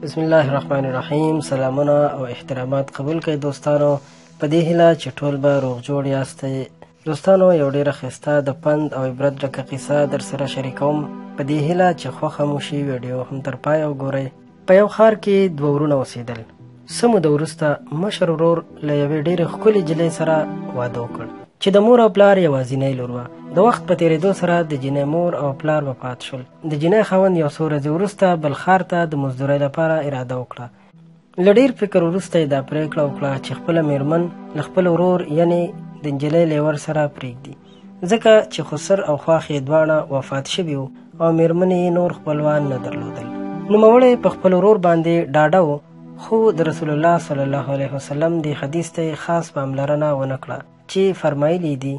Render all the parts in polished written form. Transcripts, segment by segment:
بسم الله الرحمن الرحیم. سلامونه او احترامات قبول کړئ دوستانو، په دې هیله چې ټول به روغ جوړ یاستئ. دوستانو، یو ډېره ښایسته د پند او عبرت ډکه قصه در سره شریکوم، په دې هیله چې خوښه مو شي ویډیو هم تر پایه وګورئ. په یو ښار کې دوه ورونه اوسېدل. څه موده وروسته مشر ورور له یوې ډېرې ښکلې نجلۍ سره واده وکړ چې د مور او پلار یوازینۍ لور وه. د وخت په تېرېدو سره د جینۍ مور او پلار وفات شول. د جینۍ خاوند یو څو ورځې وروسته بل ښار ته د مزدورۍ لپاره اراده وکړه. له ډېر فکر وروسته یې دا پرېکړه وکړه چې خپله میرمن له خپل ورور یعنې د نجلۍ لیور سره پرېږدي، ځکه چې خسر او خواښ یې دواړه وفات شوي وو او میرمنې یې نور خپلوان نه درلودل. نوموړی په خپل ورور باندې ډاډه و، خو د رسول الله صلی الله علیه وسلم د حدیث ته خاص پاملرنه ونه کړه چې فرمایلی دي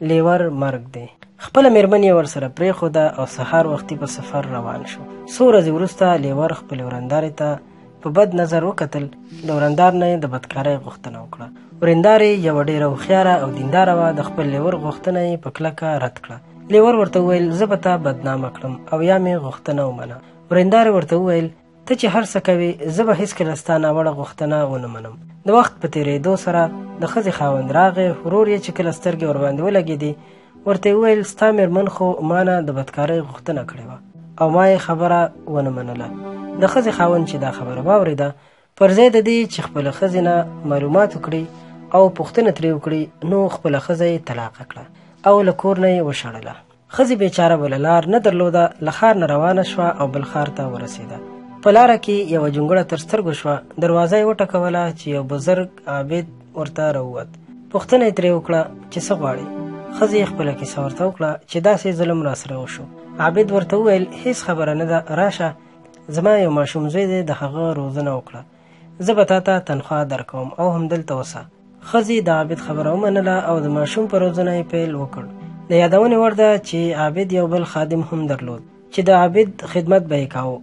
لیور مرګ دی. خپله میرمن یې ورسره پرېښوده او سهار وختي په سفر روان شو. څو ورځې وروسته لیور خپلې ورندارې ته په بد نظر وکتل. له ورندار نه یې د بدکارۍ غوښتنه وکړه. وریندار یې یوه ډېره هوښیاره او دینداره وه. د خپل لیور غوښتنه یې په کلکه رد کړه. لیور ورته وویل زه به تا بدنامه کړم او یا مې غوښتنه ومنه. وریندار ورته وویل ته چې هر څه کوې زه به هېڅکله ستا ناوړه غوښتنه ونه منم. د وخت په تېرېدو سره د ښځې خاوند راغی. ورور یې چې کله سترګې ورباندې ولګېدې ورته یې وویل ستا میرمن خو ما نه د بدکارۍ غوښتنه کړې وه او ما یې خبره ونه منله. د ښځې خاوند چې دا خبره واورېده، پر ځای د دې چې خپله ښځې نه معلومات وکړي او پوښتنه ترې وکړي، نو خپله ښځه یې طلاقه کړه او له کور نه یې وشړله. ښځې بیچاره بله لار نه درلوده، له ښار نه روانه شوه او بل ښار ته ورسېده. په لاره کې یوه جونګړه تر سترګو شوه. دروازه یې وټکوله چې یو بزرګ عابد ورته راووت. پوښتنه یې ترې وکړه چې څه غواړې. ښځې یې خپله کیسه ورته وکړه چې داسې ظلم راسره وشو. عابد ورته وویل هېڅ خبره نه ده، راشه زما یو ماشوم زوی دی، د هغه روزنه وکړه، زه به تا ته تنخوا درکوم او همدلته اوسه. ښځې د عابد خبره ومنله او د ماشوم په روزنه یې پیل وکړ. د یادونې وړ ده چې عابد یو بل خادم هم درلود چې د عابد خدمت به یې کاوه.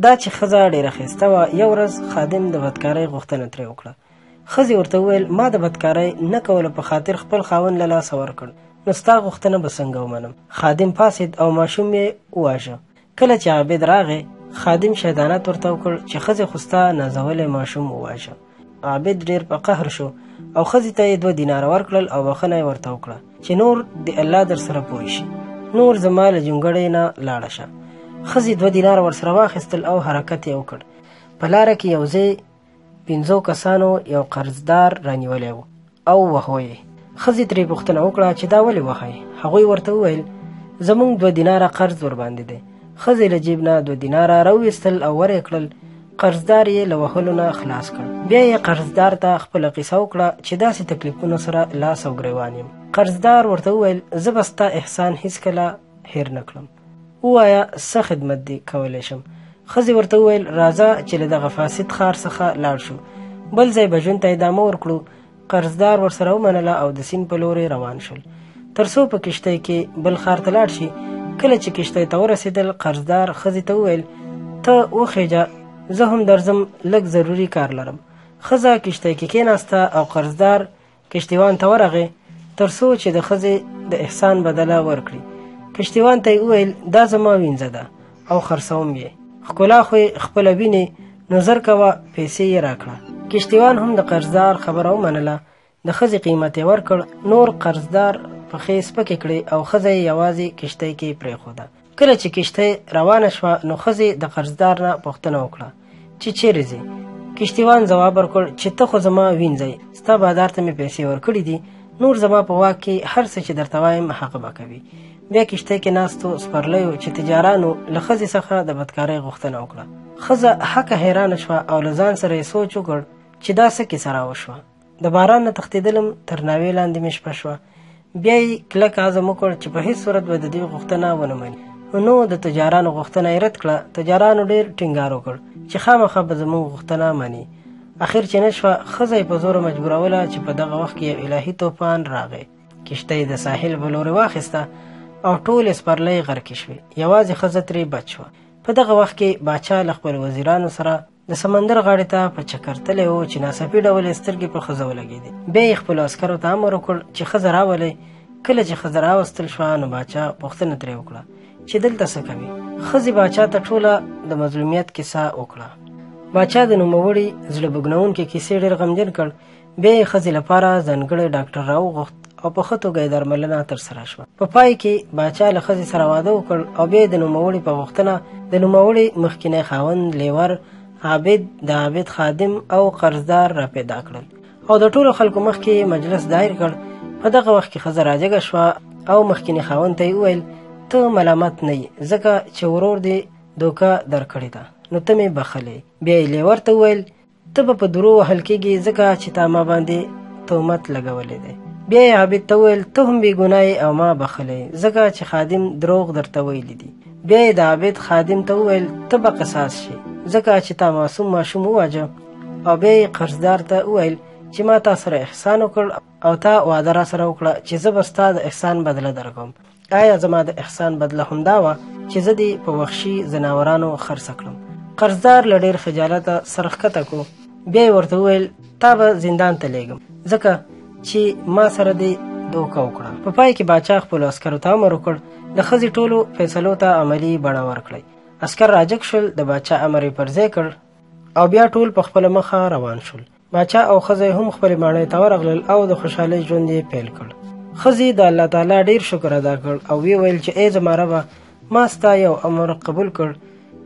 دا چې ښځه ډېره ښایسته وه، یو ورځ خادم د بدکارۍ غوښتنه ترې وکړه. ښځې ورته وویل ما د بدکارۍ نه کولو په خاطر خپل خاوند له لاسه ورکړ، نو ستا غوښتنه به څنګه ومنم. خادم پاڅېد او ماشوم یې وواژه. کله چې عابد راغی، خادم شیطانت ورته وکړ چې ښځې خو ستا نازولی ماشوم وواژه. عابد ډېر په قهر شو او ښځې ته یې 2 دیناره ورکړل او بښنه یې ورته وکړه چې نور د الله در سره پوه شي، نور زما له جونګړې نه لاړه شه. ښځې 2 دیناره ورسره واخیستل او حرکت یې وکړ. په لاره کې یو ځای 5 کسانو یو قرضدار رانیولی و او وهو یې. ښځې ترې پوښتنه وکړه چې دا ولې وهئ؟ هغوی ورته وویل زموږ 2 دیناره قرض ورباندې دی. ښځې له جیب نه 2 دیناره راوویستل او ور یې کړل. قرضدار یې له وهلو نه خلاص کړ. بیا یې قرضدار ته خپله قصه وکړه چې داسې تکلیفونو سره لاس او ګریوان یم. قرضدار ورته وویل زه به ستا احسان هېڅکله هېر نه کړم، ووایه څه خدمت دې کولی شم. ښځې ورته وویل راځه چې له دغه فاسد ښار څخه لاړ شو، بل ځای به ژوند ته ادامه ورکړو. قرضدار ورسره ومنله او د سیند په لورې روان شول تر څو په کښتۍ کې بل ښار ته لاړ شي. کله چې کښتۍ ته ورسېدل، قرضدار ښځې ته وویل ته وخېجه، زه هم درځم، لږ ضروري کار لرم. ښځه کښتۍ کې کېناسته او قرضدار کښتیوان ته ورغی تر څو چې د ښځې د احسان بدله ورکړي. کښتیوان ته یې وویل دا زما وینځه ده او خرڅوم یې، ښکلا خو یې خپله وینې، نو زر کوه پیسې یې راکړه. کښتیوان هم د قرضدار خبره ومنله. د ښځې قیمت یې ورکړ. نور قرضدار پښې سپکې کړې او ښځه یې یوازې کښتۍ کې پرېښوده. کله چې کښتۍ روانه شوه، نو ښځې د قرضدار نه پوښتنه وکړه چې چیرې ځې؟ کښتیوان ځواب ورکړ چې ته خو زما وینځئ، ستا بادار ته مې پیسې ورکړي دي، نور زما په واک کې هر څه چې درته وایم هغه به کوي. بیا کښتۍ کې ناستو سپرلیو چې تجارانو له ښځې څخه د بدکارۍ غوښتنه وکړه. ښځه حقه حیرانه شوه او له ځان سره یې سوچ وکړ چې دا څه کیسه راوشوه. د باران نه تښتېدلم، تر ناوې لاندې مې شپه شوه. بیا یې کلک عزم وکړ چې په هېڅ صورت به د دې غوښتنه ونه مني. نو د تجارانو غوښتنه یې رد کړه. تجارانو ډېر ټینګار وکړ چې خامخا به زموږ غوښتنه مني. اخر چې نه شوه، ښځه یې په زوره مجبوروله چې په دغه وخت کې یو الهي طوفان راغی. کښتۍ د ساحل په لورې واخیسته او ټولې سپرلۍ غرقې شوې. یوازې ښځه ترې بچ شوه. په دغه وخت کې باچا له خپل وزیرانو سره د سمندر غاړې ته په چکر تللی و چې ناڅاپي ډول یې سترګې په ښځه ولګېدې. بیا یې خپلو عسکرو ته امر وکړ چې ښځه راولئ. کله چې ښځه راوستل شوه، نو باچا پوښتنه ترې وکړه چې دلته څه کوي. ښځې باچا ته ټوله د مظلومیت کیسه وکړه. باچا د نوموړي زړه بوږنونکې کیسې ډېر غمجن کړ. بیا یې ښځې لپاره ځانګړی ډاکټر راوغوښت او په ښه توګه یې درملنه ترسره شوه. په پای کې باچا له ښځې سره واده وکړ او بیا یې د نوموړي په غوښتنه د نوموړي مخکینی خاوند لیور، عابد، د عابد خادم او قرضدار را پیدا کړل او د ټولو خلکو مخکې مجلس دایر کړ. په دغه وخت کې ښځه راجګه شوه او مخکینی خاوند ته یې وویل ته ملامت نه یې ځکه چې ورور دې دوکه درکړې ده نو ته مې بخلې. بیا یې لیور ته وویل ته به په درو وهل کېږي ځکه چې تا ما باندې تهمت لګولی دی. بیا یې عابد ته وویل ته هم بې ګناه او ما بخلی ځکه چې خادم دروغ درته ویلي دي. بیا یې د عابد خادم ته وویل ته به قصاص شي ځکه چې تا معصوم ماشوم وواژه. او بیا یې قرضدار ته وویل چې ما تا سره احسان وکړ او تا وعده را سره وکړه چې زه به ستا د احسان بدله درکوم. آیا زما د احسان بدله همدا وه چې زه دې په وحشي ځناورانو خرڅه کړم؟ قرضدار له ډېر خجالته سر ښکته کړو. بیا یې ورته وویل تا به زندان ته لیږم ځکه چې ما سره دې دوکه وکړه. په پای کې باچا خپلو عسکرو ته امر وکړ د ښځې ټولو فیصلو ته عملي بڼه ورکړئ. عسکر راجګ شول، د باچا امر یې پر ځای کړ او بیا ټول په خپله مخه روان شول. باچا او ښځه هم خپلې ماڼۍ ته ورغلل او د خوشحالۍ ژوند یې پیل کړ. ښځې د الله تعالی ډېر شکر ادا کړ او ویې ویل چې ای زما ربه ما ستا یو امر قبول کړ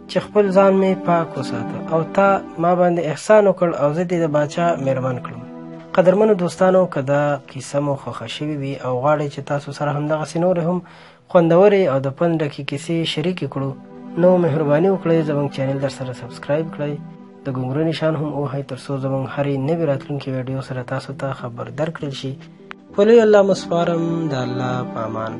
چې خپل ځان مې پاک وساته او تا ما باندې احسان وکړ او زه دې د باچا مېرمن کړم. قدرمنو دوستانو، که دا کیسه مو خوښه شوې وي او غواړئ چې تاسو سره همدغسې نورې هم خوندورې او د پند ډکې کیسې شریکې کړو نو مهرباني وکړئ زموږ چینل در سره سبسکرایب کړئ، د ګونګرو نشان هم ووهئ تر څو زموږ هرې نوې راتلونکې ویډیو سره تاسو ته خبر درکړل شي. په لوی الله مو سپارم، د الله په امان.